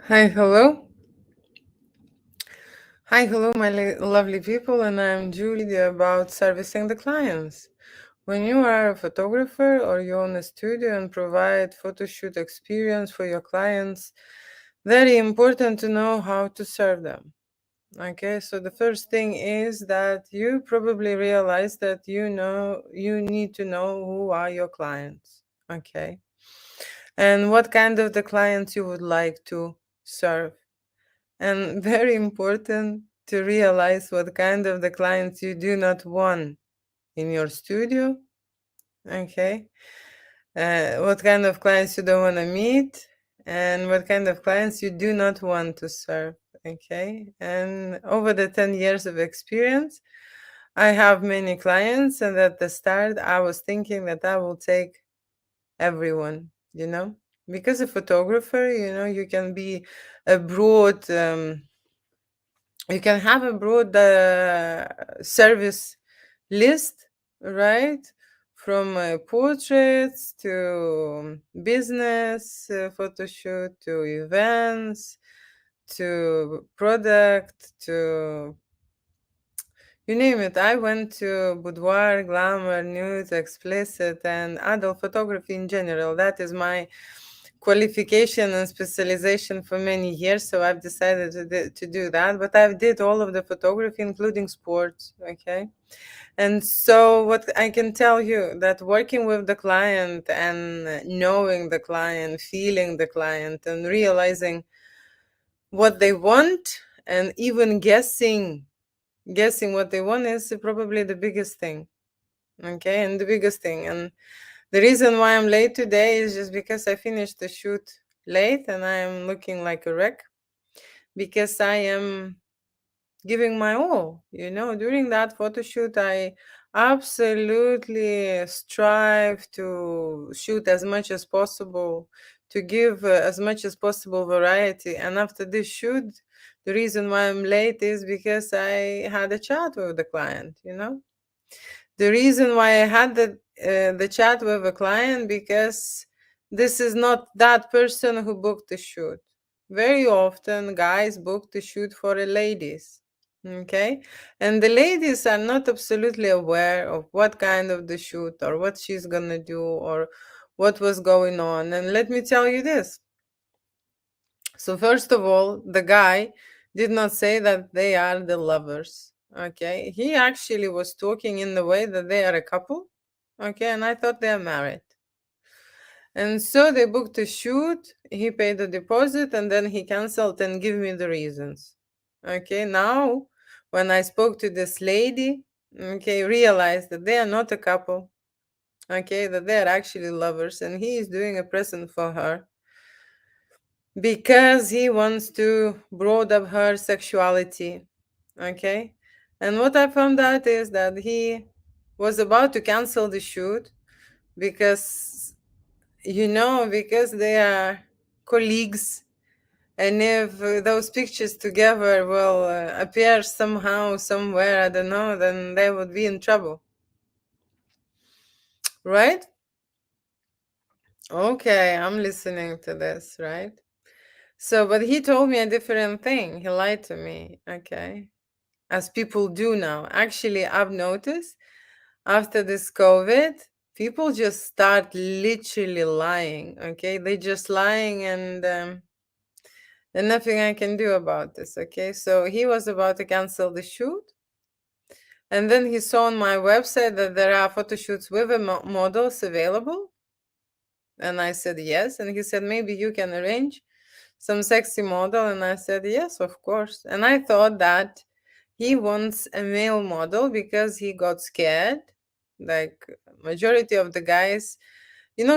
Hi, hello. Hi, hello, my lovely people, and I'm Julie about servicing the clients. When you are a photographer or you own a studio and provide photo shoot experience for your clients, very important to know how to serve them. Okay, so the first thing is that you probably realize that you need to know who are your clients. Okay, and what kind of the clients you would like to serve. And very important to realize what kind of the clients you do not want in your studio. Okay. What kind of clients you don't want to meet, and what kind of clients you do not want to serve. Okay. And over the 10 years of experience, I have many clients, and at the start, I was thinking that I will take everyone, because a photographer, you can be a broad. You can have a broad service list, right? From portraits to business photo shoot to events to product to you name it. I went to boudoir, glamour, nude, explicit, and adult photography in general. That is my qualification and specialization for many years. So I've decided to do that. But I've did all of the photography, including sports. Okay. And so what I can tell you that working with the client and knowing the client, feeling the client, and realizing what they want, and even guessing what they want is probably the biggest thing. Okay, and the biggest thing. And the reason why I'm late today is just because I finished the shoot late and I am looking like a wreck because I am giving my all. During that photo shoot, I absolutely strive to shoot as much as possible, to give as much as possible variety. And after this shoot, the reason why I'm late is because I had a chat with the client. The reason why I had the chat with a client because this is not that person who booked the shoot. Very often, guys book the shoot for the ladies. Okay, and the ladies are not absolutely aware of what kind of the shoot or what she's gonna do or what was going on. And let me tell you this. So first of all, the guy did not say that they are the lovers. Okay, he actually was talking in the way that they are a couple. Okay, and I thought they are married. And so they booked a shoot. He paid the deposit, and then he canceled and give me the reasons. Okay, now when I spoke to this lady, okay, realized that they are not a couple. Okay, that they are actually lovers, and he is doing a present for her because he wants to broaden her sexuality. Okay, and what I found out is that he was about to cancel the shoot because because they are colleagues, and if those pictures together will appear somehow somewhere, I don't know, then they would be in trouble, right? Okay, I'm listening to this, right? So but he told me a different thing. He lied to me. Okay, as people do now. Actually, I've noticed after this COVID, people just start literally lying. Okay, they just lying, and nothing I can do about this. Okay, so he was about to cancel the shoot, and then he saw on my website that there are photo shoots with models available, and I said yes, and he said maybe you can arrange some sexy model, and I said yes, of course. And I thought that he wants a male model because he got scared. Like majority of the guys,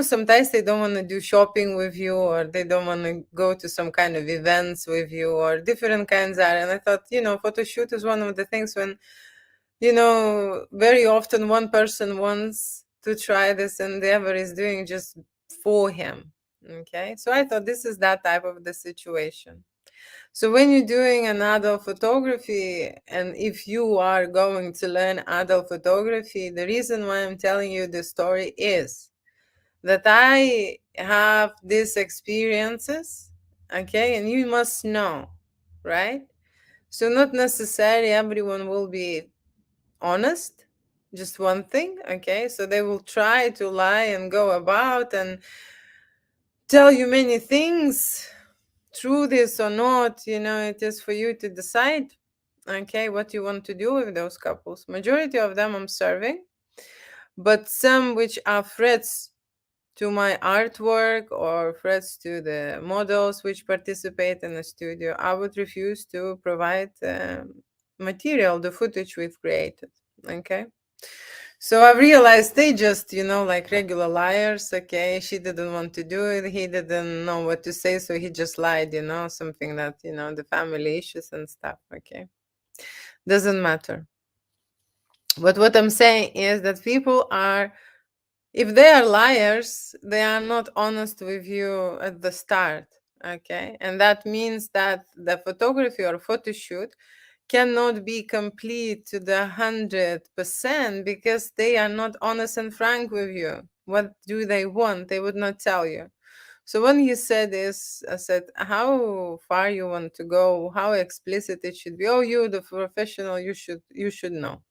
sometimes they don't want to do shopping with you, or they don't want to go to some kind of events with you, or different kinds are. And I thought, photo shoot is one of the things when, very often one person wants to try this and the other is doing just for him. Okay. So I thought this is that type of the situation. So when you're doing an adult photography, and if you are going to learn adult photography, the reason why I'm telling you this story is that I have these experiences Okay, and you must know, right? So not necessarily everyone will be honest, just one thing. Okay, so they will try to lie and go about and tell you many things, true this or not. It is for you to decide, okay, what you want to do with those couples. Majority of them I'm serving, but some which are threats to my artwork or threats to the models which participate in the studio, I would refuse to provide material, the footage we've created. Okay. So I realized they just, like regular liars. Okay. She didn't want to do it. He didn't know what to say. So he just lied, something that, the family issues and stuff. Okay. Doesn't matter. But what I'm saying is that people are, if they are liars, they are not honest with you at the start. Okay. And that means that the photography or photo shoot cannot be complete to the 100% because they are not honest and frank with you. What do they want? They would not tell you. So when you said this, I said, how far you want to go, how explicit it should be. Oh, you the professional, you should know.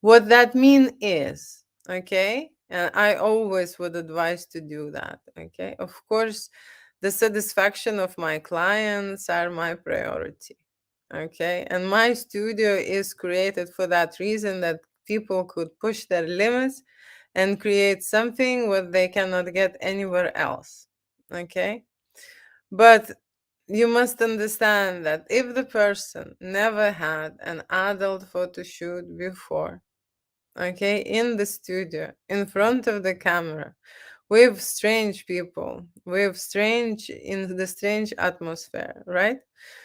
What that mean is, okay, and I always would advise to do that, okay? Of course, the satisfaction of my clients are my priority, okay? And my studio is created for that reason, that people could push their limits and create something what they cannot get anywhere else, okay? But you must understand that if the person never had an adult photo shoot before, okay, in the studio, in front of the camera, with strange people, with strange, in the strange atmosphere, right?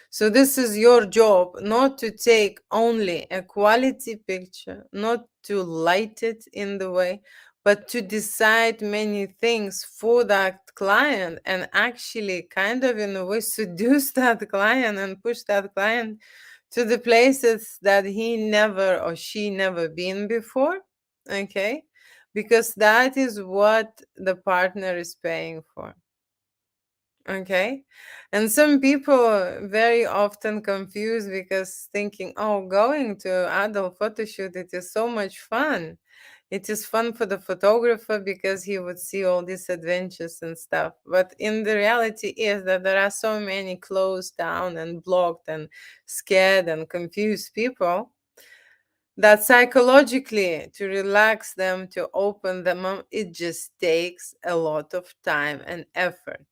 So this is your job, not to take only a quality picture, not to light it in the way, but to decide many things for that client and actually kind of in a way seduce that client and push that client to the places that he never or she never been before. Okay, because that is what the partner is paying for. Okay, and some people very often confuse because thinking, oh, going to adult photo shoot, it is so much fun. It is fun for the photographer because he would see all these adventures and stuff. But in the reality is that there are so many closed down and blocked and scared and confused people that psychologically to relax them, to open them up, it just takes a lot of time and effort.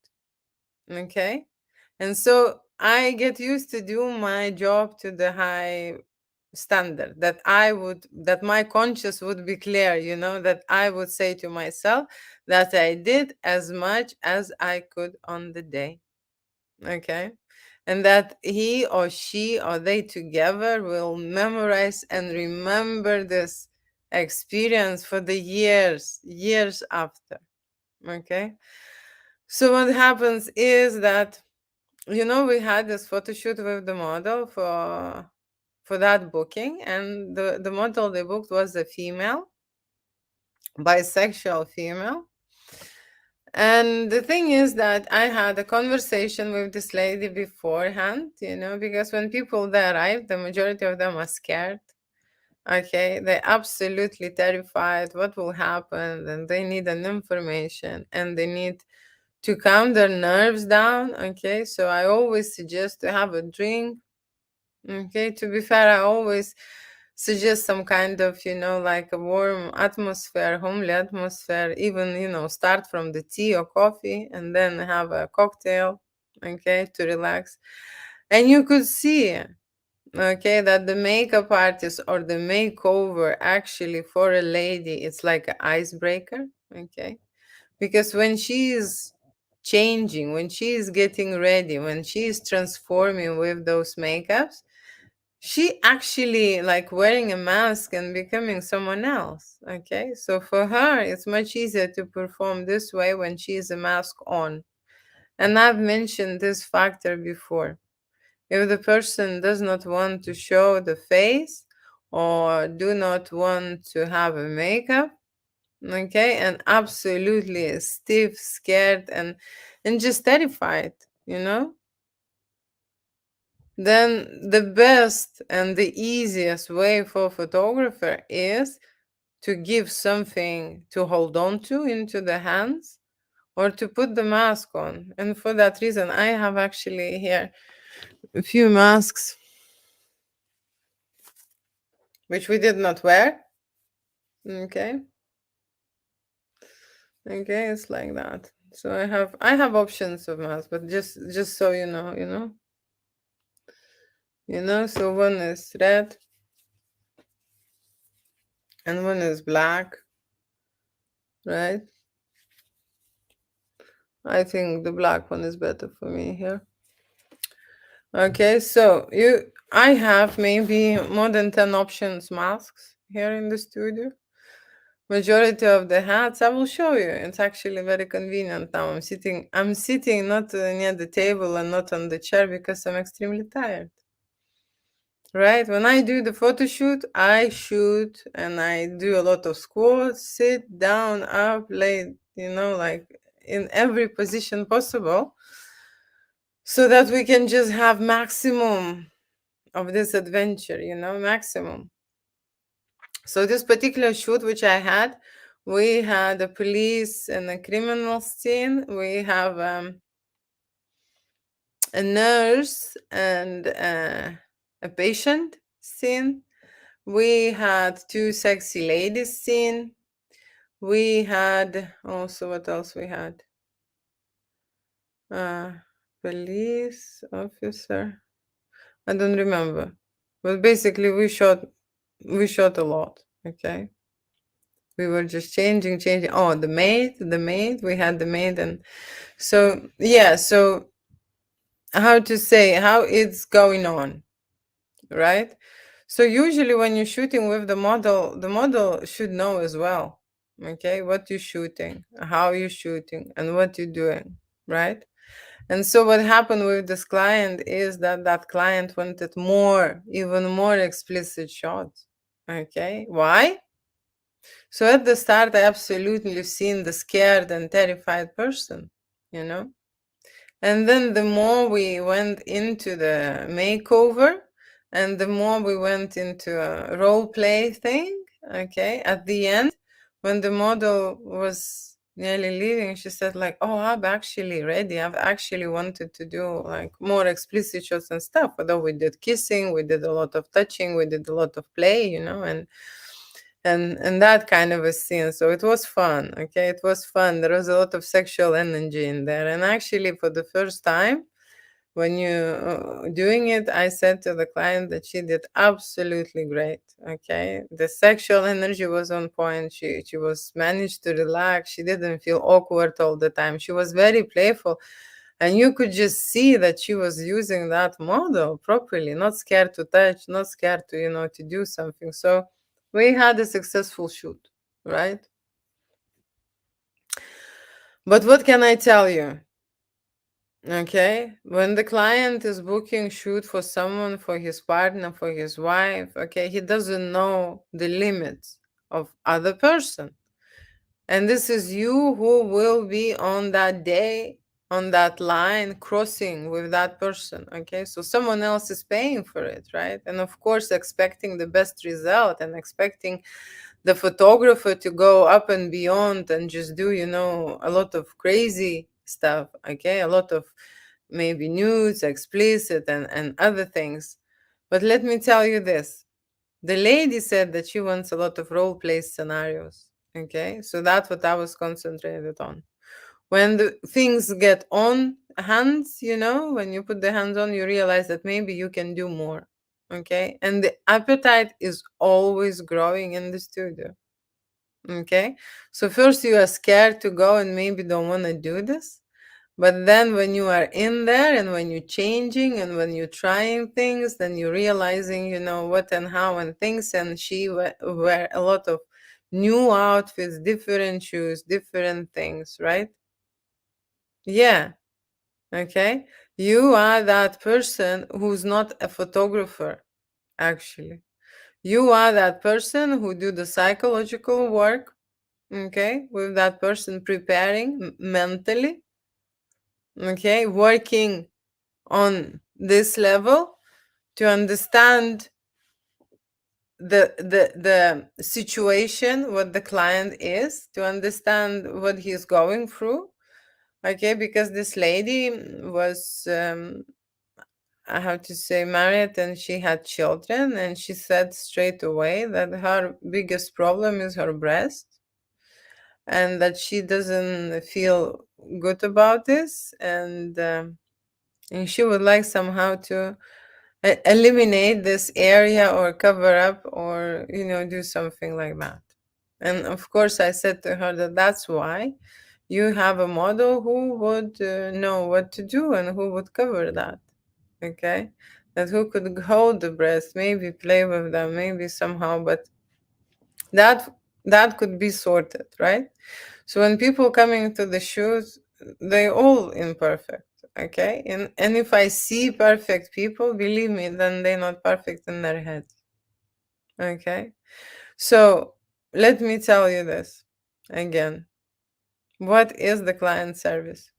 Okay. And so I get used to do my job to the high standard that that my conscience would be clear, that I would say to myself that I did as much as I could on the day. Okay. And that he or she or they together will memorize and remember this experience for the years after. Okay. So what happens is that, we had this photo shoot with the model for that booking, and the model they booked was a female, bisexual female. And the thing is that I had a conversation with this lady beforehand, because when people they arrive, the majority of them are scared. Okay, they're absolutely terrified what will happen, and they need an information and they need to calm their nerves down. Okay, so I always suggest to have a drink. Okay, to be fair, I always suggest some kind of, like a warm atmosphere, homely atmosphere, even, start from the tea or coffee and then have a cocktail, okay, to relax. And you could see, okay, that the makeup artist or the makeover actually for a lady, it's like an icebreaker, okay, because when she is changing, when she is getting ready, when she is transforming with those makeups, she actually like wearing a mask and becoming someone else. Okay, so for her it's much easier to perform this way when she is a mask on. And I've mentioned this factor before. If the person does not want to show the face or do not want to have a makeup, okay, and absolutely stiff, scared, and just terrified, you know, then the best and the easiest way for a photographer is to give something to hold on to into the hands or to put the mask on. And for that reason, I have actually here a few masks which we did not wear. Okay. Okay, it's like that. So I have options of masks, but just so so one is red and one is black, right? I think the black one is better for me here. Okay, so I have maybe more than 10 options masks here in the studio. Majority of the hats I will show you. It's actually very convenient now. I'm sitting not near the table and not on the chair because I'm extremely tired. Right? When I do the photo shoot, I shoot and I do a lot of squats, sit down, up, lay, like in every position possible, so that we can just have maximum of this adventure, maximum. So this particular shoot which I had, we had a police and a criminal scene. We have a nurse and a patient scene. We had two sexy ladies scene. We had also, what else we had? Police officer. I don't remember. But basically we shot a lot. Okay. We were just changing. Oh, the maid. We had the maid, and so yeah. So how to say how it's going on, right? So usually when you're shooting with the model should know as well, okay, what you're shooting, how you're shooting, and what you're doing, right? And so what happened with this client is that client wanted even more explicit shots. Okay, why? So at the start, I absolutely seen the scared and terrified person, you know? And then the more we went into the makeover and the more we went into a role play thing, okay, at the end, when the model was nearly leaving, she said like, oh, I'm actually ready. I've actually wanted to do like more explicit shots and stuff. Although we did kissing, we did a lot of touching, we did a lot of play, and that kind of a scene. So it was fun. Okay, it was fun. There was a lot of sexual energy in there, and actually for the first time when you doing it, I said to the client that she did absolutely great. Okay, the sexual energy was on point. She was managed to relax. She didn't feel awkward all the time. She was very playful, and you could just see that she was using that model properly, not scared to touch, not scared to to do something. So we had a successful shoot, right? But what can I tell you? Okay, when the client is booking shoot for someone, for his partner, for his wife, okay, he doesn't know the limits of other person. And this is you who will be on that day, on that line, crossing with that person. Okay, so someone else is paying for it, right? And of course, expecting the best result and expecting the photographer to go up and beyond and just do, a lot of crazy stuff. Okay, a lot of maybe nudes, explicit, and other things. But let me tell you this, the lady said that she wants a lot of role play scenarios. Okay, so that's what I was concentrated on. When the things get on hands, when you put the hands on, you realize that maybe you can do more. Okay, and the appetite is always growing in the studio. Okay, so first you are scared to go and maybe don't want to do this. But then when you are in there and when you're changing and when you're trying things, then you're realizing, what and how and things. And she wear a lot of new outfits, different shoes, different things, right? Yeah. Okay. You are that person who's not a photographer, actually. You are that person who do the psychological work, okay, with that person preparing mentally, okay, working on this level to understand the situation, what the client is, to understand what he's going through. Okay, because this lady was I have to say married, and she had children, and she said straight away that her biggest problem is her breast, and that she doesn't feel good about this, and she would like somehow to eliminate this area or cover up, or do something like that. And of course I said to her that that's why you have a model who would know what to do and who would cover that. Okay, that who could hold the breast, maybe play with them, maybe somehow, but that that could be sorted, right? So when people coming to the shoes, they all imperfect. Okay, and if I see perfect people, believe me, then they're not perfect in their head. Okay, so let me tell you this again. What is the client service?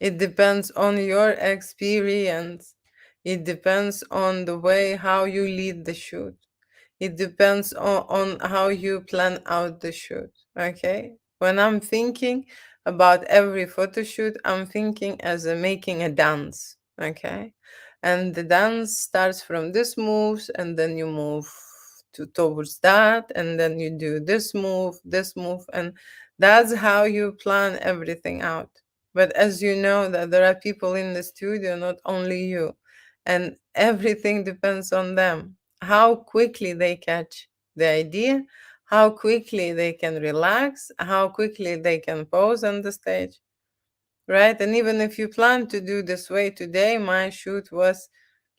It depends on your experience. It depends on the way how you lead the shoot. It depends on how you plan out the shoot. Okay. When I'm thinking about every photo shoot, I'm thinking as a making a dance. Okay. And the dance starts from this moves, and then you move towards that, and then you do this move, and that's how you plan everything out. But as you know, that there are people in the studio, not only you, and everything depends on them. How quickly they catch the idea, how quickly they can relax, how quickly they can pose on the stage, right? And even if you plan to do this way today, my shoot was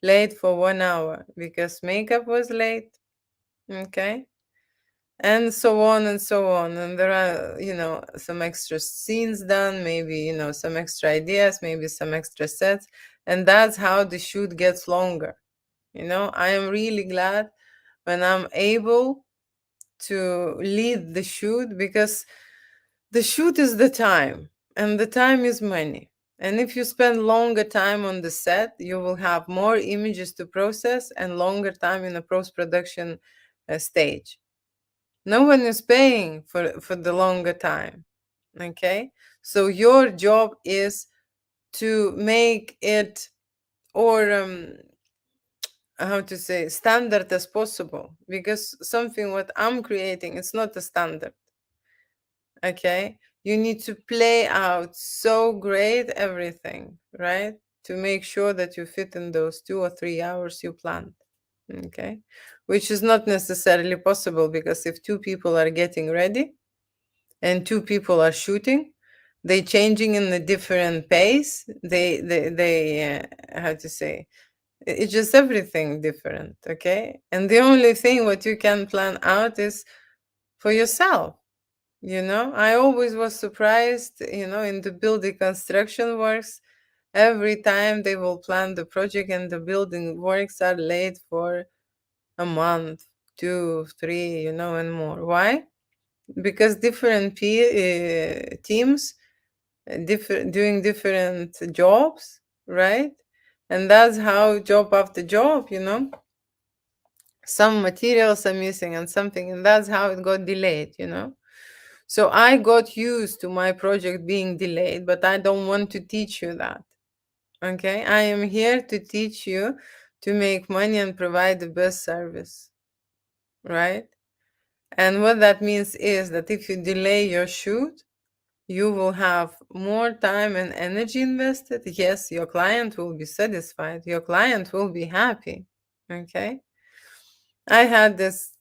late for 1 hour because makeup was late, okay? And so on and so on. And there are, some extra scenes done, maybe, some extra ideas, maybe some extra sets. And that's how the shoot gets longer. I am really glad when I'm able to lead the shoot, because the shoot is the time, and the time is money. And if you spend longer time on the set, you will have more images to process and longer time in the post production stage. No one is paying for the longer time. Okay, so your job is to make it, or how to say, standard as possible, because something what I'm creating, it's not a standard. Okay, you need to play out so great everything, right, to make sure that you fit in those 2 or 3 hours you planned. Okay, which is not necessarily possible, because if two people are getting ready and two people are shooting, they changing in a different pace, they how to say, it's just everything different. Okay, and the only thing what you can plan out is for yourself. I always was surprised, in the building construction works, every time they will plan the project and the building works are late for a month, 2, 3, and more. Why? Because different teams doing different jobs, right? And that's how job after job, some materials are missing and something, and that's how it got delayed. So I got used to my project being delayed, but I don't want to teach you that. Okay, I am here to teach you to make money and provide the best service, right? And what that means is that if you delay your shoot, you will have more time and energy invested. Yes, your client will be satisfied. Your client will be happy. Okay. I had this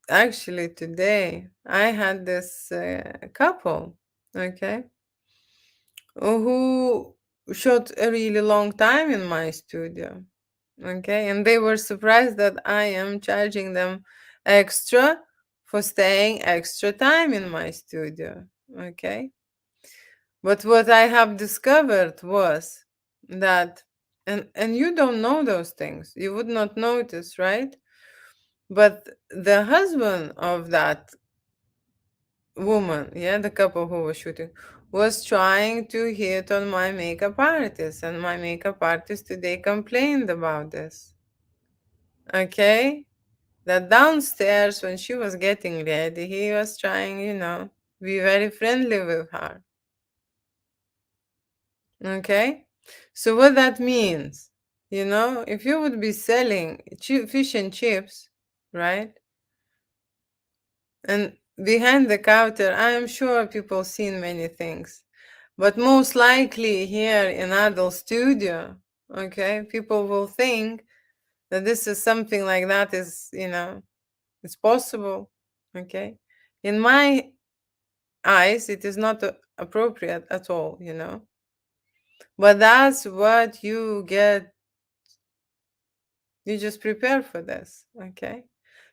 actually today. I had this couple, okay, who shot a really long time in my studio. Okay. And they were surprised that I am charging them extra for staying extra time in my studio. Okay. But what I have discovered was that, and you don't know those things, you would not notice, right? But the husband of that woman, yeah, the couple who was shooting, was trying to hit on my makeup artist, and my makeup artist today complained about this. Okay? That downstairs, when she was getting ready, he was trying, be very friendly with her. Okay? So, what that means, if you would be selling fish and chips, right? And behind the counter, I am sure people seen many things. But most likely here in Adult Studio, okay, people will think that this is something like that is, it's possible. Okay. In my eyes, it is not appropriate at all, But that's what you get. You just prepare for this. Okay.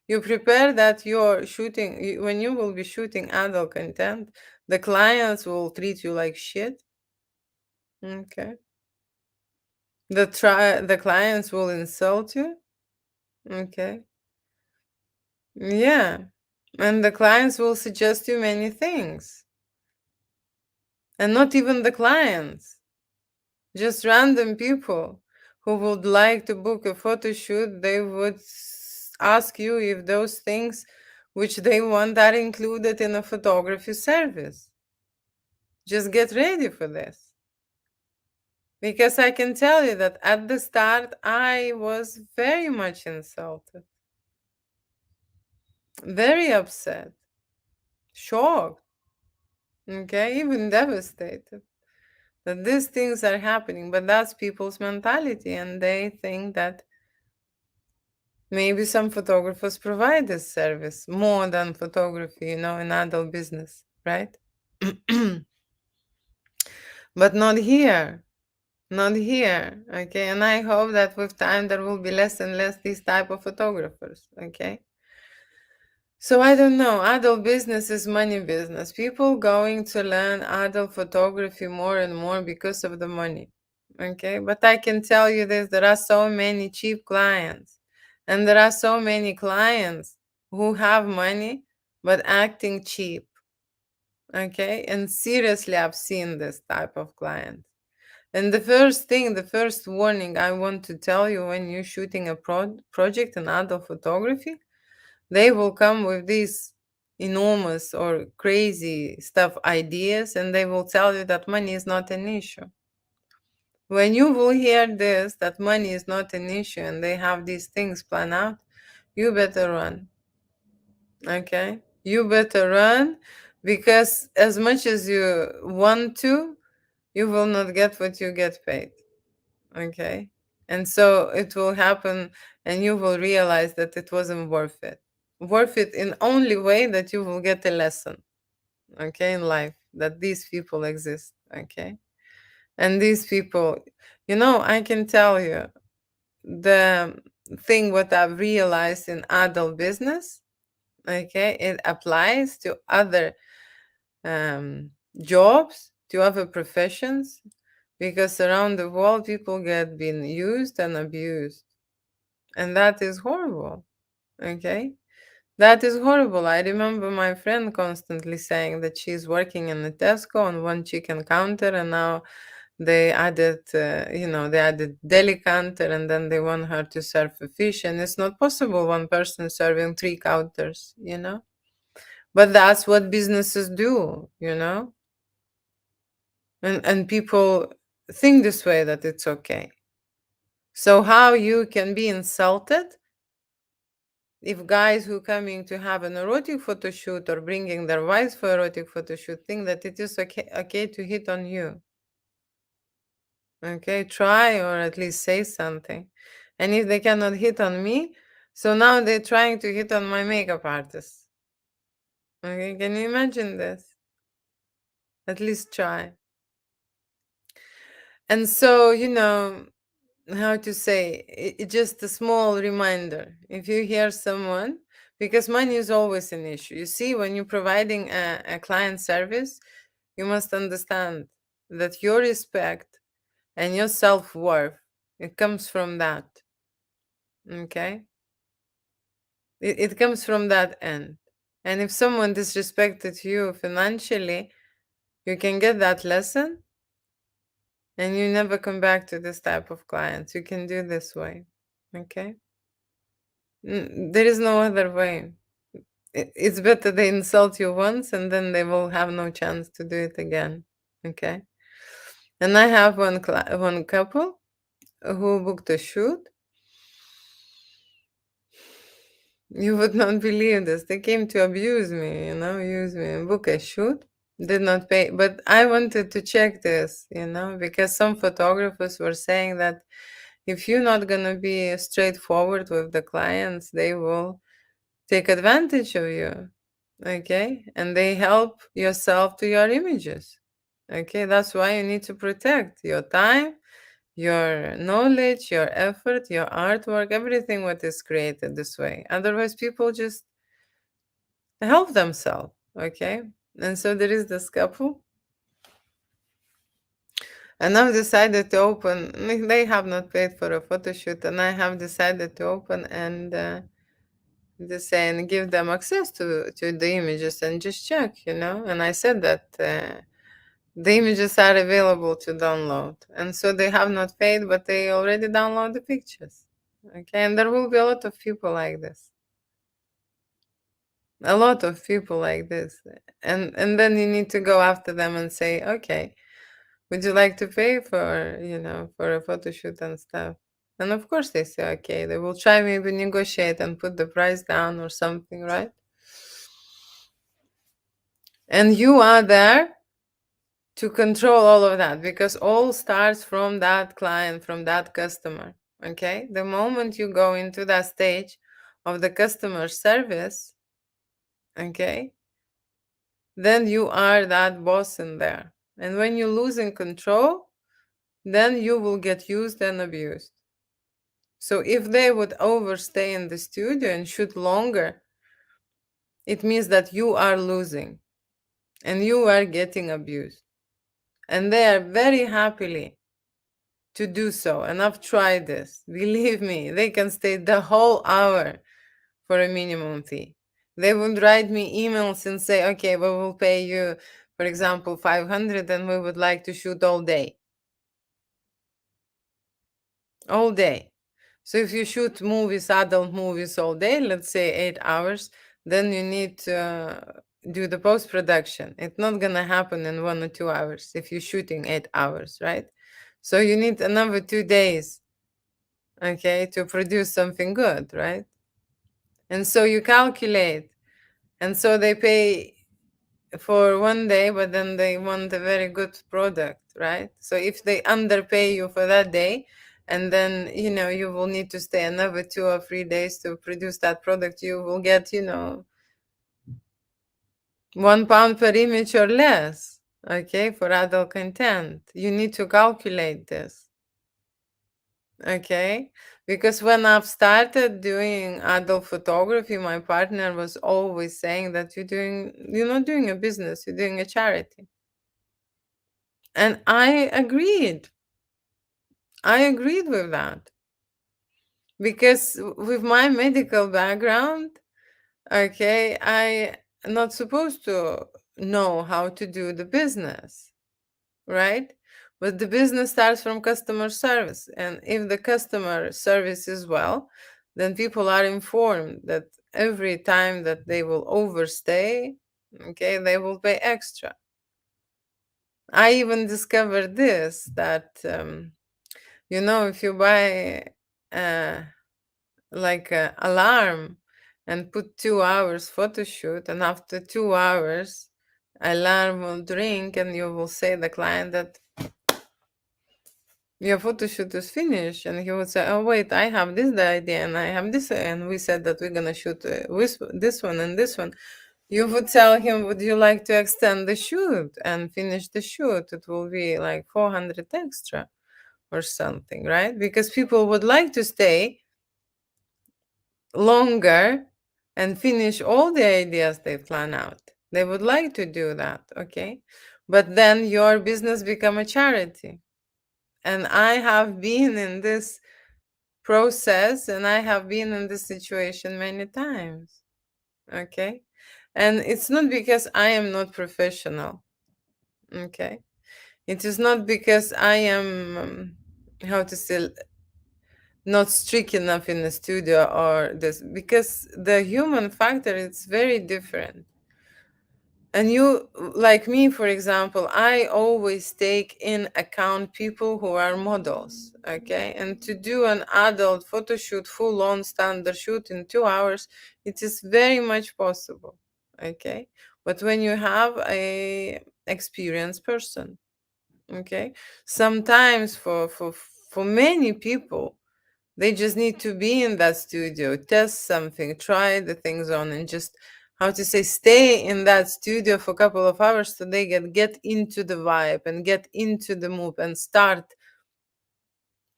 You prepare that you're shooting, when you will be shooting adult content, the clients will treat you like shit. Okay. The clients will insult you. Okay. Yeah. And the clients will suggest you many things. And not even the clients, just random people who would like to book a photo shoot, they would ask you if those things which they want are included in a photography service. Just get ready for this. Because I can tell you that at the start, I was very much insulted, very upset, shocked, okay, even devastated that these things are happening. But that's people's mentality, and they think that maybe some photographers provide this service more than photography, in adult business, right? But not here. Not here, okay? And I hope that with time there will be less and less these type of photographers, okay? So I don't know. Adult business is money business. People going to learn adult photography more and more because of the money. Okay. But I can tell you this, there are so many cheap clients. And there are so many clients who have money but acting cheap. Okay. And seriously, I've seen this type of client. And the first warning I want to tell you when you're shooting a project in adult photography, they will come with these enormous or crazy stuff ideas, and they will tell you that money is not an issue. When you will hear this, that money is not an issue and they have these things planned out, you better run. Okay? You better run, because as much as you want to, you will not get what you get paid. Okay? And so it will happen, and you will realize that it wasn't worth it. Worth it in only way that you will get a lesson, okay, in life, that these people exist, okay? And these people, I can tell you the thing what I've realized in adult business, okay, it applies to other jobs, to other professions, because around the world people get being used and abused, and that is horrible, okay? That is horrible. I remember my friend constantly saying that she's working in a Tesco on one chicken counter, and now they added deli counter, and then they want her to serve a fish, and it's not possible one person serving three counters. But that's what businesses do. And people think this way, that it's okay. So how you can be insulted if guys who coming to have an erotic photo shoot or bringing their wives for erotic photo shoot think that it is okay to hit on you? Okay, try or at least say something. And if they cannot hit on me, so now they're trying to hit on my makeup artist. Okay, can you imagine this? At least try. And so, how to say, just a small reminder. If you hear someone, because money is always an issue. You see, when you're providing a client service, you must understand that your respect and your self-worth, it comes from that. Okay? It comes from that end. And if someone disrespected you financially, You can get that lesson and you never come back to this type of clients. You can do this way. Okay? There is no other way. It's better they insult you once and then they will have no chance to do it again. Okay? And I have one couple who booked a shoot. You would not believe this. They came to abuse me, use me and book a shoot. Did not pay. But I wanted to check this, because some photographers were saying that if you're not going to be straightforward with the clients, they will take advantage of you. Okay? And they help yourself to your images. Okay? That's why you need to protect your time, your knowledge, your effort, your artwork, everything what is created this way. Otherwise, people just help themselves. Okay? And so there is this couple. And I've decided to open, they have not paid for a photo shoot, and I have decided to open and just say and give them access to the images and just check, And I said that the images are available to download. And so they have not paid, but they already download the pictures. Okay, and there will be a lot of people like this. A lot of people like this. And then you need to go after them and say, okay, would you like to pay for a photo shoot and stuff? And of course they say, okay, they will try maybe negotiate and put the price down or something, right? And you are there to control all of that because all starts from that client, from that customer. Okay. The moment you go into that stage of the customer service, okay, then you are that boss in there. And when you're losing control, then you will get used and abused. So if they would overstay in the studio and shoot longer, it means that you are losing and you are getting abused. And they are very happily to do so. And I've tried this. Believe me, they can stay the whole hour for a minimum fee. They would write me emails and say, okay, we will pay you, for example, 500 and we would like to shoot all day. All day. So if you shoot movies, adult movies all day, let's say 8 hours, then you need to do the post-production. It's not going to happen in 1 or 2 hours if you're shooting 8 hours, right? So you need another 2 days, okay, to produce something good, right? And so you calculate. And so they pay for 1 day, but then they want a very good product, right? So if they underpay you for that day, and then you will need to stay another 2 or 3 days to produce that product, you will get £1 per image or less, okay, for adult content. You need to calculate this, okay, because when I've started doing adult photography, my partner was always saying that you're not doing a business, you're doing a charity. And I agreed with that because with my medical background, okay, I am not supposed to know how to do the business, right? But the business starts from customer service. And if the customer service is well, then people are informed that every time that they will overstay, okay, they will pay extra. I even discovered this that if you buy like an alarm and put 2 hours photo shoot, and after 2 hours, alarm will ring, and you will say the client that your photo shoot is finished, and he would say, "Oh wait, I have this the idea, and I have this, and we said that we're gonna shoot with this one and this one." You would tell him, "Would you like to extend the shoot and finish the shoot? It will be like 400 extra." Or something, right? Because people would like to stay longer and finish all the ideas they plan out. They would like to do that, okay? But then your business become a charity. And I have been in this process and I have been in this situation many times, okay? And it's not because I am not professional. Okay. It is not because I am, how to say, not strict enough in the studio or this, because the human factor is very different. And you, like me, for example, I always take in account people who are models, okay? And to do an adult photo shoot, full on standard shoot in 2 hours, it is very much possible, okay? But when you have a experienced person, okay, sometimes for many people, they just need to be in that studio, test something, try the things on, and just, how to say, stay in that studio for a couple of hours so they get into the vibe and get into the mood and start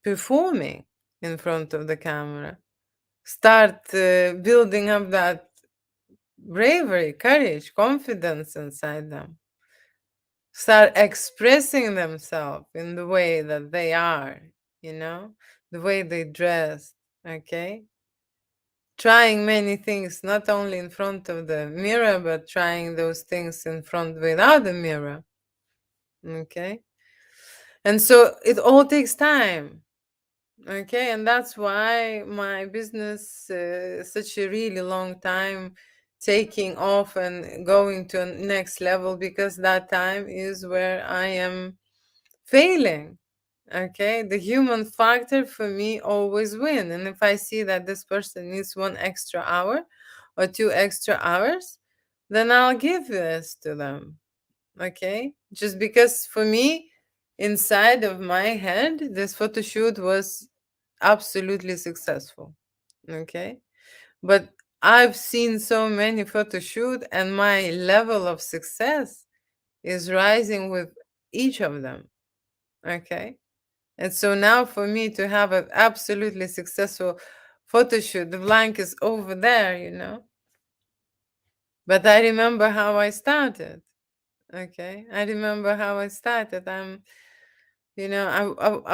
performing in front of the camera. Start building up that bravery, courage, confidence inside them. Start expressing themselves in the way that they are, the way they dress, okay? Trying many things, not only in front of the mirror, but trying those things in front without the mirror. Okay. And so it all takes time. Okay. And that's why my business such a really long time taking off and going to a next level, because that time is where I am failing. Okay, the human factor for me always win. And if I see that this person needs 1 extra hour or 2 extra hours, then I'll give this to them. Okay, just because for me, inside of my head, this photo shoot was absolutely successful. Okay, but I've seen so many photo shoot, and my level of success is rising with each of them. Okay. And so now for me to have an absolutely successful photo shoot, the blank is over there. But I remember how I started. Okay. I remember how I started. I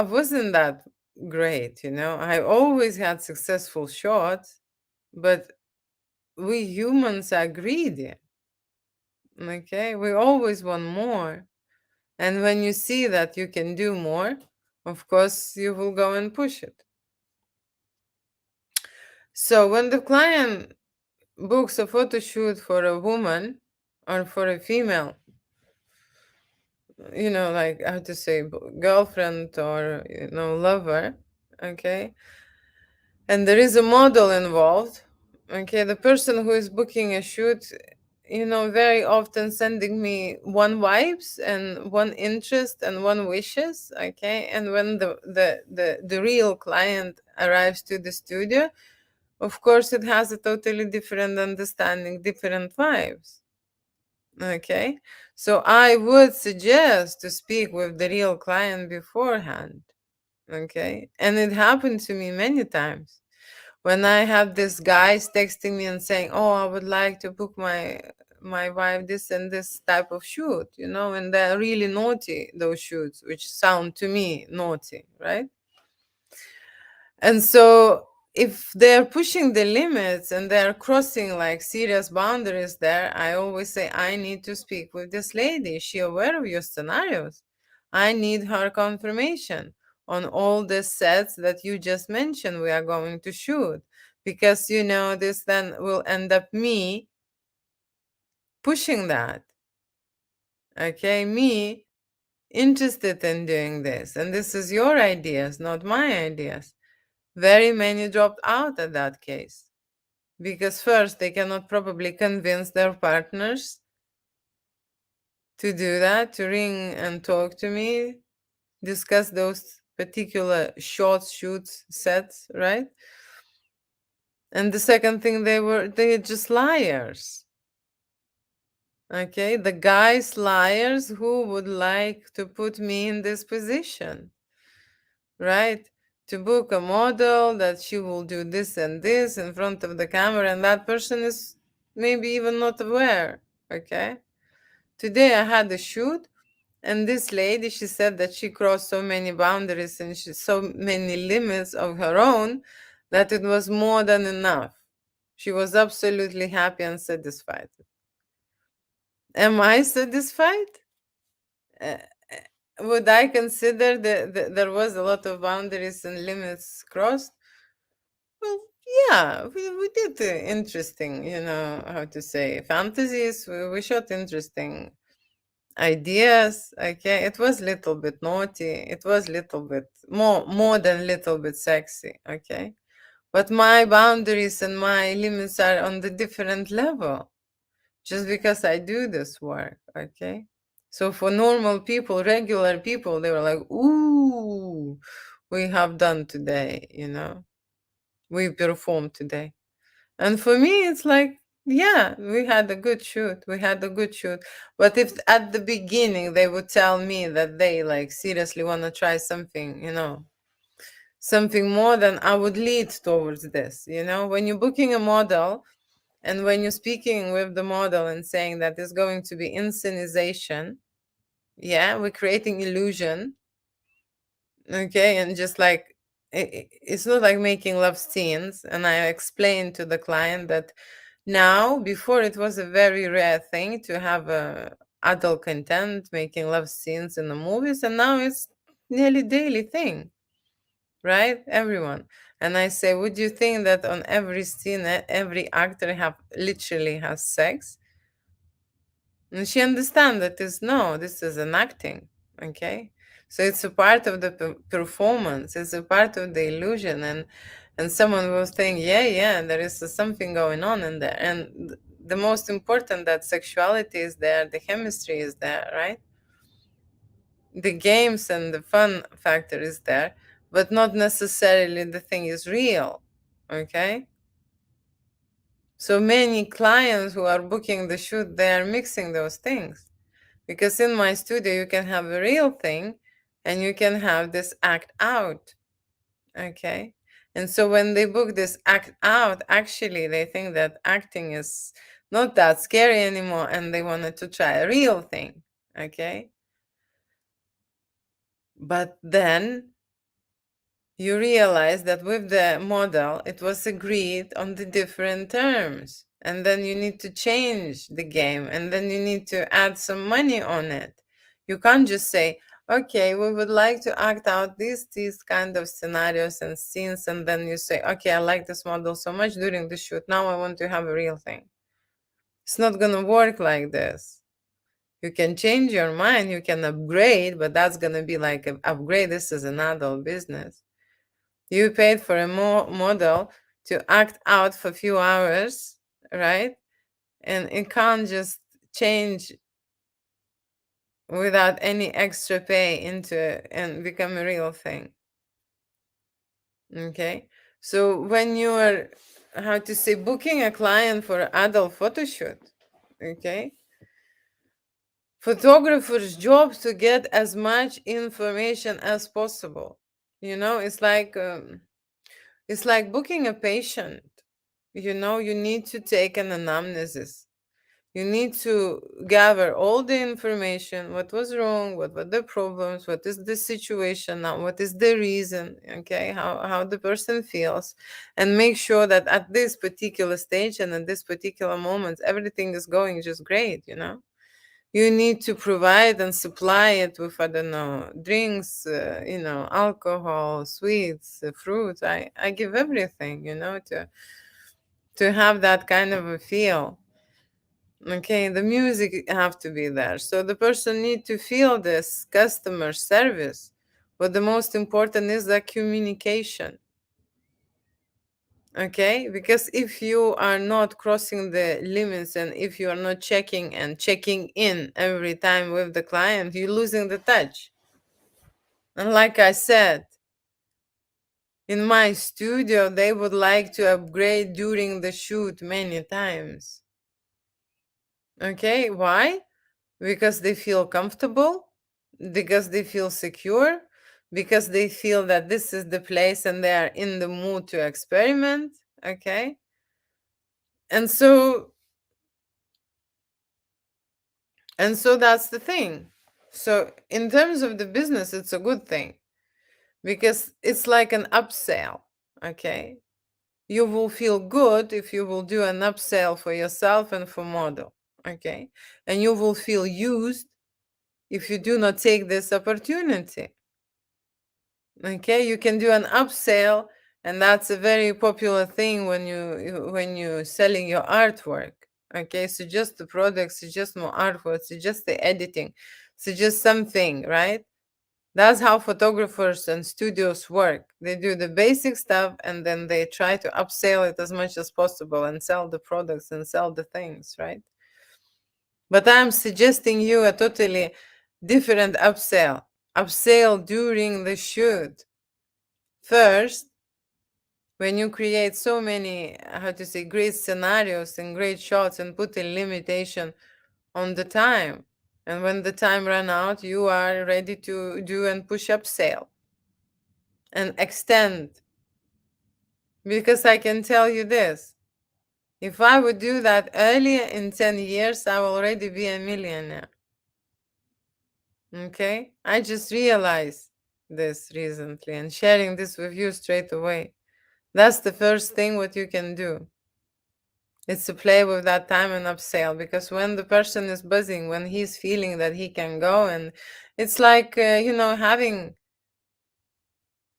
wasn't that great. I always had successful shots, but we humans are greedy. Okay. We always want more. And when you see that you can do more, of course, you will go and push it. So when the client books a photo shoot for a woman or for a female, like how to say, girlfriend or lover, okay, and there is a model involved, okay, the person who is booking a shoot, very often sending me one vibes and one interest and one wishes, okay, and when the real client arrives to the studio, of course, it has a totally different understanding, different vibes. Okay. So I would suggest to speak with the real client beforehand. Okay. And it happened to me many times when I have these guys texting me and saying, "Oh, I would like to book my wife this and this type of shoot," and they're really naughty, those shoots, which sound to me naughty, right? And so if they're pushing the limits and they're crossing like serious boundaries there, I always say, I need to speak with this lady. Is she aware of your scenarios? I need her confirmation on all the sets that you just mentioned we are going to shoot. Because, this then will end up me pushing that. Okay, me interested in doing this. And this is your ideas, not my ideas. Very many dropped out at that case because first they cannot probably convince their partners to do that, to ring and talk to me, discuss those particular shoots, sets, right? And the second thing, they're just liars. Okay, the guys liars who would like to put me in this position, right? To book a model that she will do this and this in front of the camera, and that person is maybe even not aware. Okay. Today I had a shoot, and this lady, she said that she crossed so many boundaries and so many limits of her own that it was more than enough. She was absolutely happy and satisfied. Am I satisfied? uh, would I consider that there was a lot of boundaries and limits crossed? Well, yeah, we did interesting, how to say, fantasies. We shot interesting ideas. Okay, it was little bit naughty. It was little bit more than little bit sexy. Okay, but my boundaries and my limits are on the different level. Just because I do this work. Okay, so for normal people, regular people, they were like, "Ooh, we have done today." We performed today. And for me, it's like, yeah, we had a good shoot. We had a good shoot. But if at the beginning they would tell me that they like seriously want to try something, something more, then I would lead towards this. When you're booking a model and when you're speaking with the model and saying that it's going to be inscenization, yeah, we're creating illusion. Okay, and just like it's not like making love scenes. And I explained to the client that now, before it was a very rare thing to have adult content making love scenes in the movies, and now it's nearly daily thing, right? Everyone. And I say, would you think that on every scene, every actor have literally has sex? And she understand that this is an acting, okay? So it's a part of the performance. It's a part of the illusion, and someone will think, yeah, there is something going on in there, and the most important that sexuality is there, the chemistry is there, right? The games and the fun factor is there, but not necessarily the thing is real, okay? So many clients who are booking the shoot, they are mixing those things. Because in my studio, you can have a real thing and you can have this act out. Okay. And so when they book this act out, actually, they think that acting is not that scary anymore and they wanted to try a real thing. Okay. But then you realize that with the model, it was agreed on the different terms. And then you need to change the game and then you need to add some money on it. You can't just say, okay, we would like to act out these kind of scenarios and scenes. And then you say, okay, I like this model so much during the shoot. Now I want to have a real thing. It's not going to work like this. You can change your mind, you can upgrade, but that's going to be like an upgrade. This is an adult business. You paid for a model to act out for a few hours, right? And it can't just change without any extra pay into it and become a real thing. Okay. So when you are, how to say, booking a client for an adult photo shoot, okay, photographer's job to get as much information as possible. It's like booking a patient. You need to take an anamnesis. You need to gather all the information, what was wrong, what were the problems, what is the situation now, what is the reason, okay, how the person feels, and make sure that at this particular stage and at this particular moment, everything is going just great. You need to provide and supply it with, I don't know, drinks, alcohol, sweets, fruits. I give everything, to have that kind of a feel. Okay, the music have to be there. So the person need to feel this customer service. But the most important is the communication. Okay, because if you are not crossing the limits and if you are not checking and checking in every time with the client, you're losing the touch. And like I said, in my studio, they would like to upgrade during the shoot many times. Okay, why? Because they feel comfortable, because they feel secure, because they feel that this is the place and they are in the mood to experiment. Okay. And so that's the thing. So in terms of the business, it's a good thing because it's like an upsell. Okay. You will feel good if you will do an upsell for yourself and for model. Okay. And you will feel used if you do not take this opportunity. Okay, you can do an upsell, and that's a very popular thing when when you're selling your artwork. Okay, so just the products, just more artwork, just the editing, just something, right? That's how photographers and studios work. They do the basic stuff and then they try to upsell it as much as possible and sell the products and sell the things, right? But I'm suggesting you a totally different upsell. Upsell during the shoot. First, when you create so many, how to say, great scenarios and great shots and put a limitation on the time. And when the time run out, you are ready to do and push up sale and extend. Because I can tell you this, if I would do that earlier in 10 years, I will already be a millionaire. Okay? I just realized this recently and sharing this with you straight away. That's the first thing what you can do. It's to play with that time and upsell, because when the person is buzzing, when he's feeling that he can go, and it's like, having,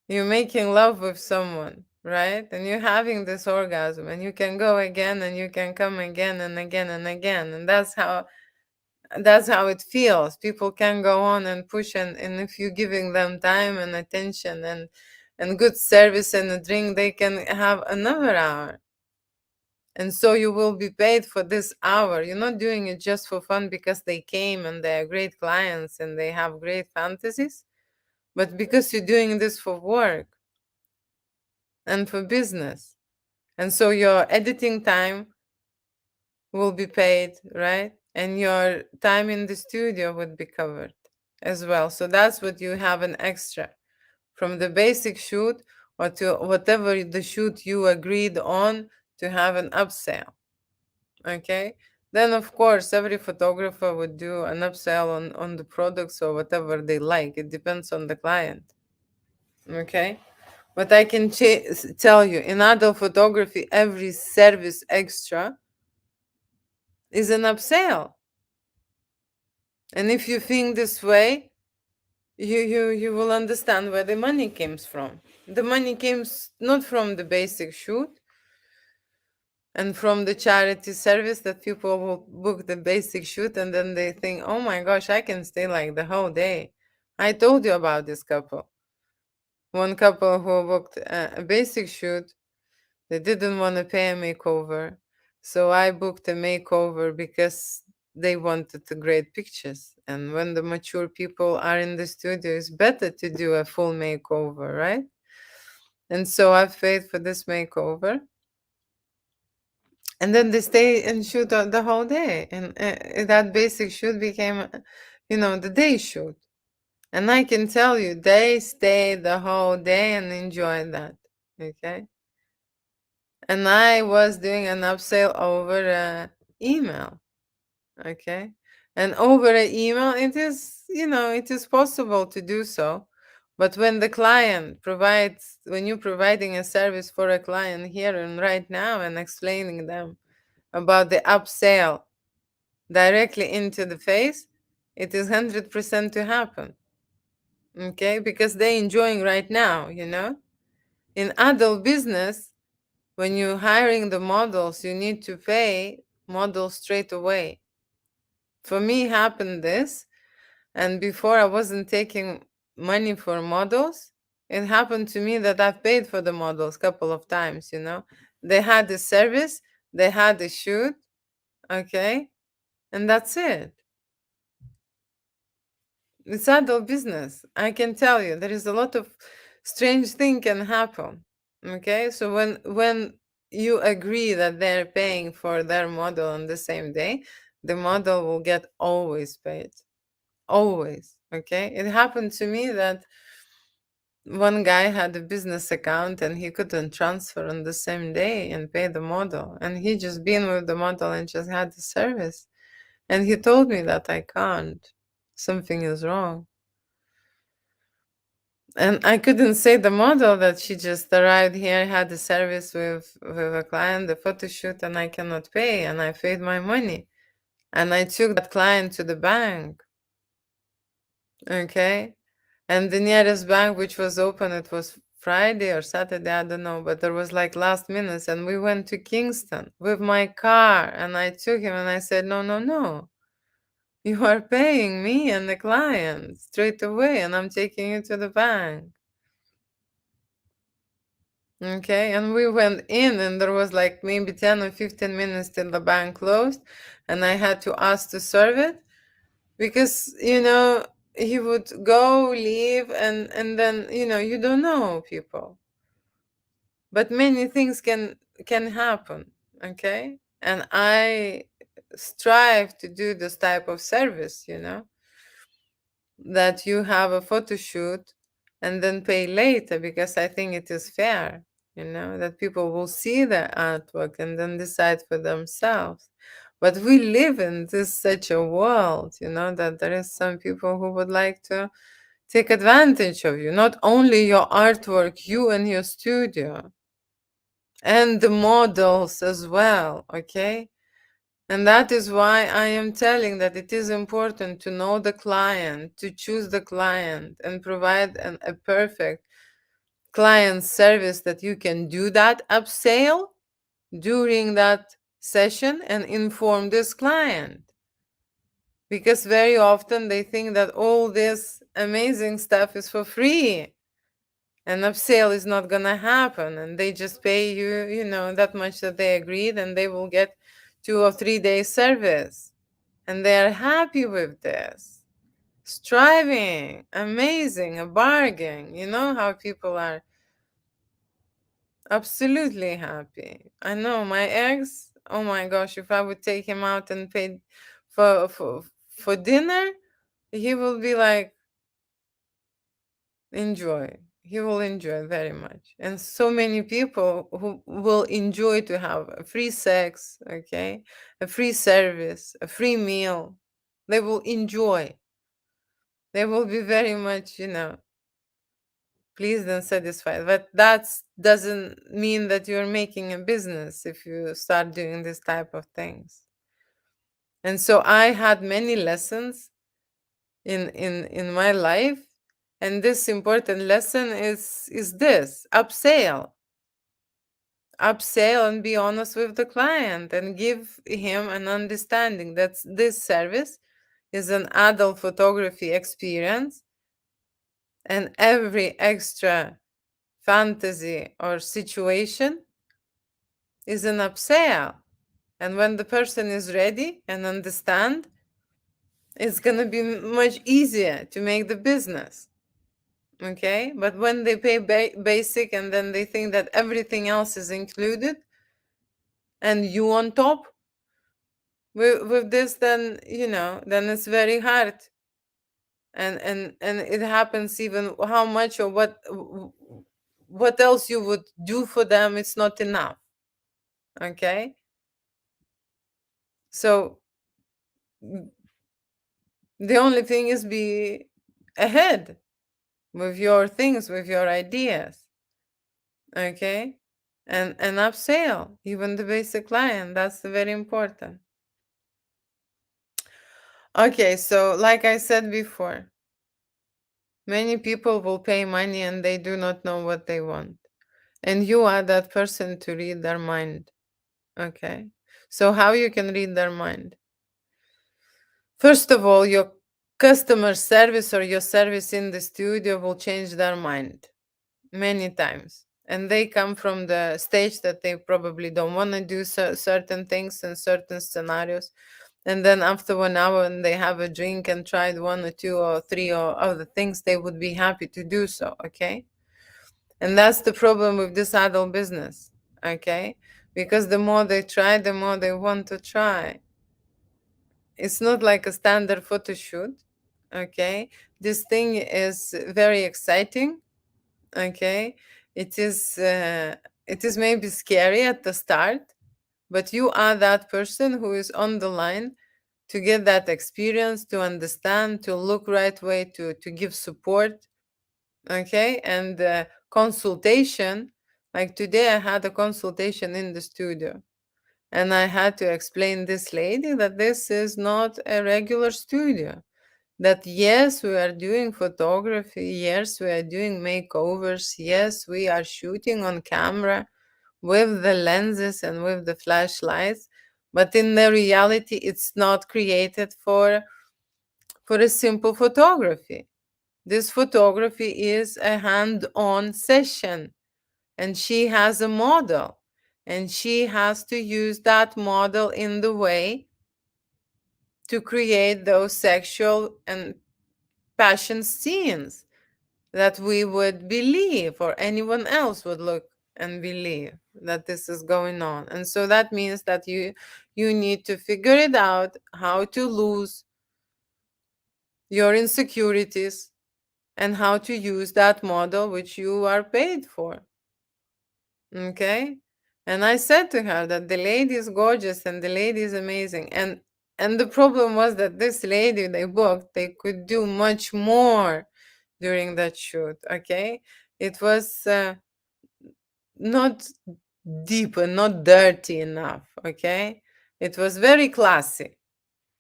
you're making love with someone, right? And you're having this orgasm and you can go again and you can come again and again and again. And that's how it feels. People can go on and push, and if you're giving them time and attention and good service and a drink, they can have another hour. And so you will be paid for this hour. You're not doing it just for fun because they came and they're great clients and they have great fantasies, but because you're doing this for work and for business. And so your editing time will be paid, right? And your time in the studio would be covered as well. So that's what you have an extra from the basic shoot or to whatever the shoot you agreed on to have an upsell. Okay. Then of course every photographer would do an upsell on the products or whatever they like. It depends on the client. Okay. But I can tell you, in adult photography, every service extra is an upsell. And if you think this way, you will understand where the money comes from. The money comes not from the basic shoot and from the charity service that people will book the basic shoot and then they think, oh my gosh, I can stay like the whole day. I told you about this couple. One couple who booked a basic shoot, they didn't want to pay a makeover. So I booked a makeover because they wanted the great pictures. And when the mature people are in the studio, it's better to do a full makeover, right? And so I paid for this makeover. And then they stay and shoot the whole day. And that basic shoot became, the day shoot. And I can tell you, they stay the whole day and enjoy that. Okay. And I was doing an upsell over email. Okay. And over an email, it is possible to do so. But when the client provides, when you're providing a service for a client here and right now and explaining them about the upsell directly into the face, it is 100% to happen. Okay. Because they're enjoying right now, In adult business, when you're hiring the models, you need to pay models straight away. For me, happened this, and before I wasn't taking money for models. It happened to me that I've paid for the models a couple of times. They had the service, they had the shoot, okay, and that's it. It's adult business. I can tell you, there is a lot of strange thing can happen. Okay, so when you agree that they're paying for their model on the same day, the model will get always paid. Always. Okay. It happened to me that one guy had a business account and he couldn't transfer on the same day and pay the model. And he just been with the model and just had the service. And he told me that I can't. Something is wrong. And I couldn't say the model that she just arrived here, had the service with a client, the photo shoot, and I cannot pay. And I paid my money. And I took that client to the bank. Okay. And the nearest bank which was open, it was Friday or Saturday, I don't know, but there was like last minute, and we went to Kingston with my car, and I took him and I said, no, no, no. You are paying me and the client straight away, and I'm taking you to the bank. Okay, and we went in, and there was like maybe 10 or 15 minutes till the bank closed, and I had to ask to serve it because, he would go, leave, and then, you don't know people. But many things can happen, okay? And I strive to do this type of service, that you have a photo shoot and then pay later, because I think it is fair, that people will see the artwork and then decide for themselves. But we live in this such a world, that there is some people who would like to take advantage of you, not only your artwork, you and your studio, and the models as well, okay? And that is why I am telling that it is important to know the client, to choose the client, and provide a perfect client service that you can do that upsell during that session and inform this client. Because very often they think that all this amazing stuff is for free and upsell is not gonna happen, and they just pay you, that much that they agreed, and they will get 2 or 3 days service, and they are happy with this. Striving, amazing, a bargain. You know how people are absolutely happy. I know my ex. Oh my gosh, if I would take him out and pay for dinner, he will be like, enjoy. He will enjoy very much. And so many people who will enjoy to have a free sex, okay, a free service, a free meal. They will enjoy. They will be very much, pleased and satisfied. But that doesn't mean that you're making a business if you start doing this type of things. And so I had many lessons in my life, and this important lesson is this: upsell and be honest with the client and give him an understanding that this service is an adult photography experience, and every extra fantasy or situation is an upsell. And when the person is ready and understand, it's gonna be much easier to make the business. Okay, but when they pay basic and then they think that everything else is included and you on top with this, then then it's very hard, and it happens even how much or what else you would do for them, it's not enough. Okay, so the only thing is be ahead with your things, with your ideas. Okay, and upsell even the basic client. That's very important. Okay, so like I said before, many people will pay money and they do not know what they want, and you are that person to read their mind. Okay, so how you can read their mind? First of all, your customer service or your service in the studio will change their mind many times, and they come from the stage that they probably don't want to do certain things in certain scenarios, and then after 1 hour and they have a drink and tried 1 or 2 or 3 or other things, they would be happy to do so. Okay, and that's the problem with this adult business. Okay, because the more they try, the more they want to try. It's not like a standard photo shoot. Okay, this thing is very exciting. Okay, it is maybe scary at the start, but you are that person who is on the line to get that experience, to understand, to look right way, to give support. Okay, and consultation, like today I had a consultation in the studio, and I had to explain this lady that this is not a regular studio. that yes, we are doing photography, yes, we are doing makeovers, yes, we are shooting on camera with the lenses and with the flashlights, but in the reality, it's not created for a simple photography. This photography is a hand-on session, and she has a model, and she has to use that model in the way to create those sexual and passion scenes that we would believe, or anyone else would look and believe that this is going on. And so that means that you need to figure it out how to lose your insecurities and how to use that model which you are paid for. Okay? And I said to her that the lady is gorgeous and the lady is amazing. And the problem was that this lady they booked, they could do much more during that shoot. Okay? It was not deep and not dirty enough. Okay? It was very classy,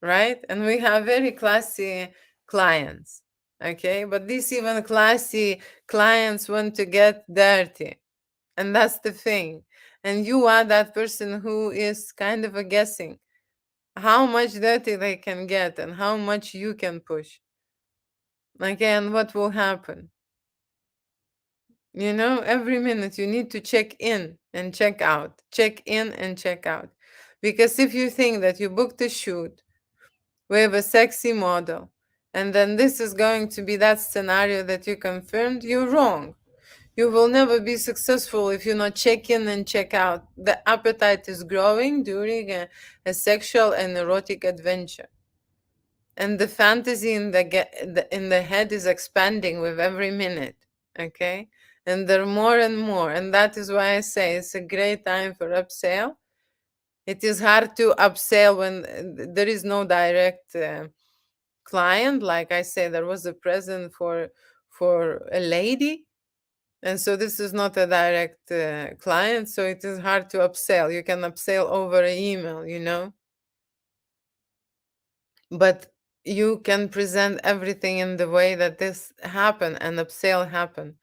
right? And we have very classy clients. Okay? But these even classy clients want to get dirty. And that's the thing. And you are that person who is kind of a guessing how much dirty they can get and how much you can push. Okay, and what will happen? You know, every minute you need to check in and check out, check in and check out. Because if you think that you booked a shoot with a sexy model and then this is going to be that scenario that you confirmed, you're wrong. You will never be successful if you not check in and check out. The appetite is growing during a sexual and erotic adventure. And the fantasy in the head is expanding with every minute. Okay? And there are more and more. And that is why I say it's a great time for upsell. It is hard to upsell when there is no direct client. Like I say, there was a present for a lady, and so this is not a direct client, so it is hard to upsell. You can upsell over email, you know, but you can present everything in the way that this happened and upsell happened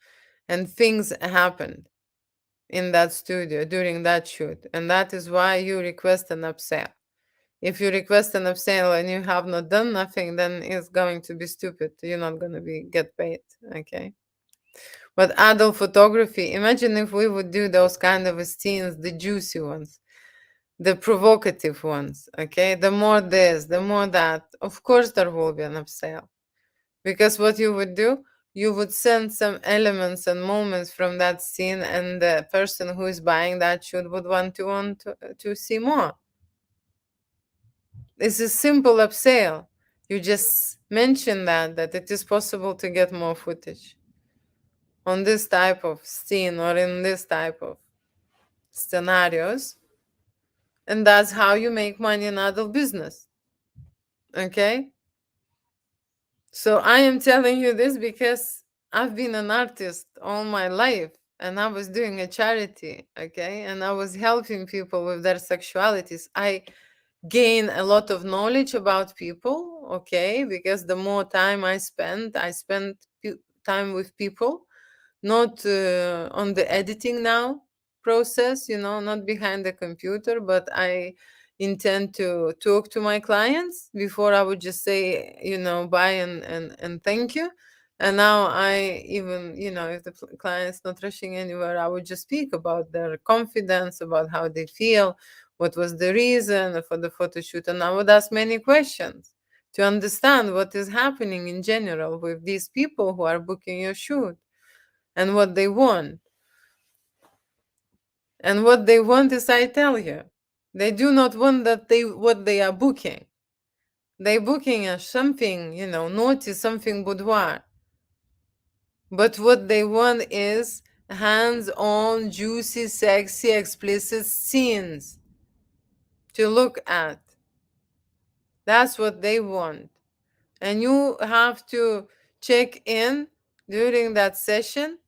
and things happened in that studio during that shoot. And that is why you request an upsell. If you request an upsell and you have not done nothing, then it's going to be stupid. You're not going to be get paid. Okay. But adult photography, imagine if we would do those kind of scenes, the juicy ones, the provocative ones, okay? The more this, the more that, of course there will be an upsell. Because what you would do, you would send some elements and moments from that scene, and the person who is buying that shoot would want to see more. It's a simple upsell. You just mention that it is possible to get more footage on this type of scene or in this type of scenarios, and that's how you make money in adult business. Okay, so I am telling you this because I've been an artist all my life, and I was doing a charity. Okay, and I was helping people with their sexualities. I gain a lot of knowledge about people. Okay, because the more time I spent time with people, not on the editing now process, you know, not behind the computer, but I intend to talk to my clients. Before I would just say, you know, bye and thank you. And now I even, you know, if the client's not rushing anywhere, I would just speak about their confidence, about how they feel, what was the reason for the photo shoot. And I would ask many questions to understand what is happening in general with these people who are booking your shoot and what they want. And what they want is, I tell you, they do not want that they what they are booking. They booking as something, you know, naughty, something boudoir. But what they want is hands-on, juicy, sexy, explicit scenes to look at. That's what they want. And you have to check in during that session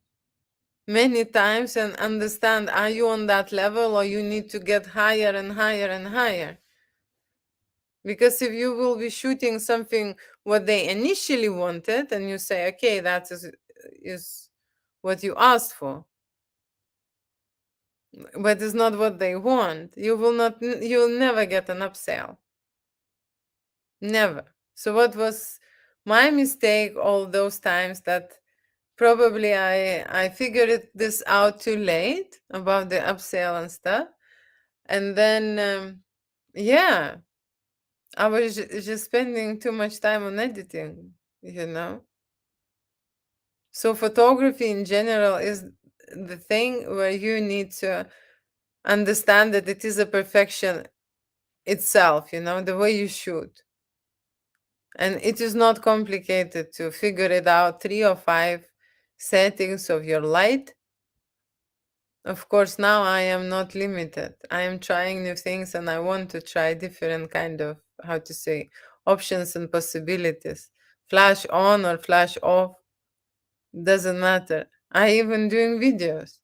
many times and understand, are you on that level or you need to get higher and higher and higher? Because if you will be shooting something what they initially wanted, and you say, okay, that is what you asked for, but it's not what they want, you'll never get an upsell. Never. So what was my mistake all those times, that probably I figured this out too late about the upsell and stuff. And then yeah, I was just spending too much time on editing, you know. So photography in general is the thing where you need to understand that it is a perfection itself, you know, the way you shoot. And it is not complicated to figure it out, 3 or 5 settings of your light. Of course, now I am not limited. I am trying new things and I want to try different kind of, how to say, options and possibilities. Flash on or flash off, doesn't matter. I even doing videos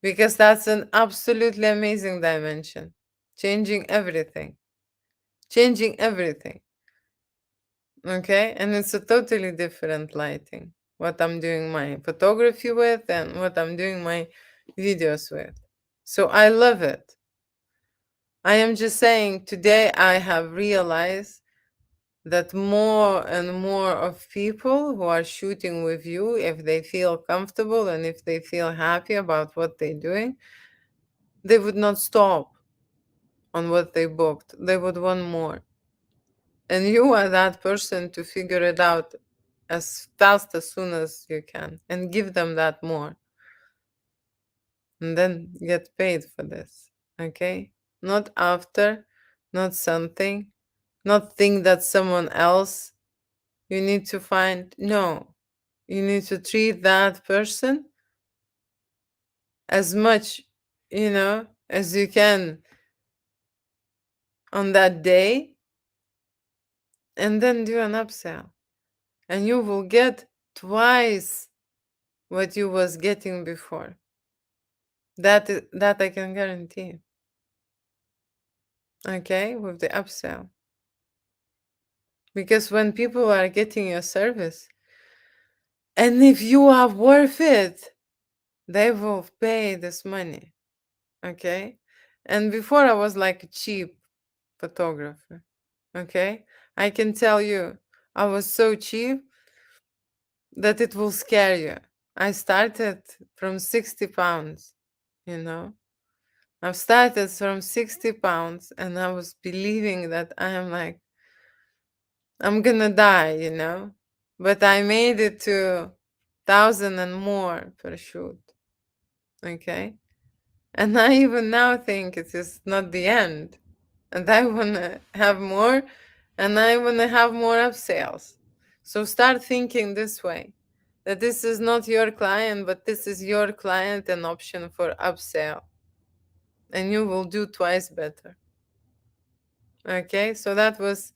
because that's an absolutely amazing dimension. Changing everything. Changing everything. Okay? And it's a totally different lighting. What I'm doing my photography with and what I'm doing my videos with. So I love it. I am just saying today I have realized that more and more of people who are shooting with you, if they feel comfortable and if they feel happy about what they're doing, they would not stop on what they booked. They would want more. And you are that person to figure it out as fast as soon as you can and give them that more. And then get paid for this. Okay? Not after, not something, not think that someone else you need to find. No. You need to treat that person as much, as you can on that day, and then do an upsell. And you will get twice what you was getting before. That I can guarantee. Okay, with the upsell. Because when people are getting your service, and if you are worth it, they will pay this money. Okay? And before I was like a cheap photographer. Okay? I can tell you, I was so cheap that it will scare you. I started from 60 pounds, you know? I've started from 60 pounds and I was believing that I am like, I'm gonna die, you know? But I made it to 1,000 and more per shoot. Okay? And I even now think it is not the end. And I wanna have more and I wanna have more upsells. So start thinking this way, that this is not your client, but this is your client, an option for upsell. And you will do twice better. Okay, so that was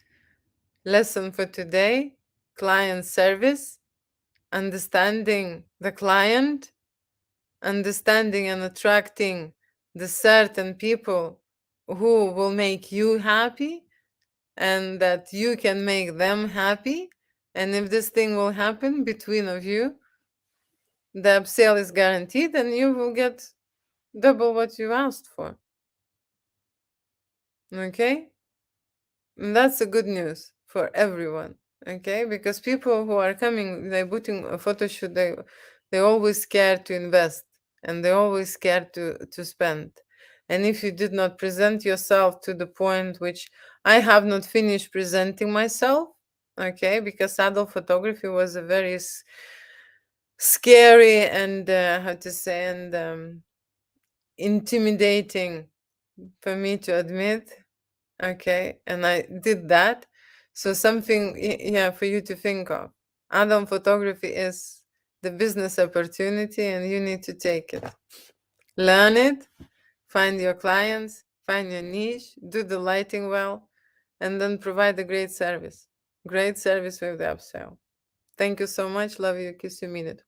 lesson for today. Client service, understanding the client, understanding and attracting the certain people who will make you happy and that you can make them happy. And if this thing will happen between of you, the upsell is guaranteed and you will get double what you asked for. Okay? And that's the good news for everyone. Okay? Because people who are coming, they're putting a photo shoot, they always scared to invest and they always scared to spend. And if you did not present yourself to the point which I have not finished presenting myself, okay, because adult photography was a very scary and how to say, and intimidating for me to admit. Okay, and I did that. So something, yeah, for you to think of. Adult photography is the business opportunity, and you need to take it. Learn it, find your clients, find your niche, do the lighting well, and then provide a great service. Great service with the upsell. Thank you so much. Love you. Kiss you. Mean it.